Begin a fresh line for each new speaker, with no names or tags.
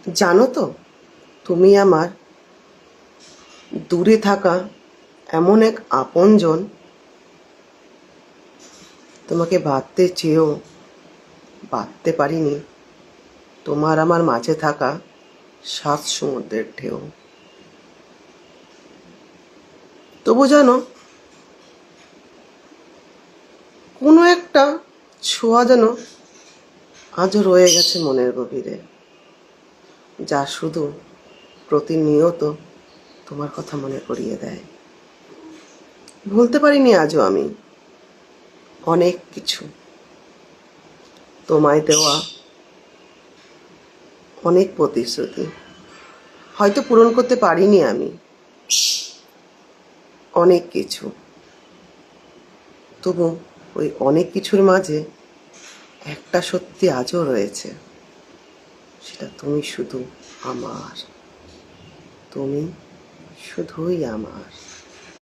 জানো তো, তুমি আমার দূরে থাকা এমন এক আপনজন, তোমাকে বাঁধতে চেয়েও বাঁধতে পারিনি তোমার আমার মাঝে থাকা 7 সমুদ্রের ঢেউ। তবু জানো, কোনো একটা ছোঁয়া যেন আজও রয়ে গেছে মনের গভীরে, যা শুধু প্রতিনিয়ত তোমার কথা মনে করিয়ে দেয়। ভুলতে পারিনি আজও আমি অনেক কিছু, তোমায় দেওয়া অনেক প্রতিশ্রুতি হয়তো পূরণ করতে পারিনি আমি অনেক কিছু। তবু ওই অনেক কিছুর মাঝে একটা সত্যি আজও রয়েছে, সেটা তুমি শুধু আমার, তুমি শুধুই আমার।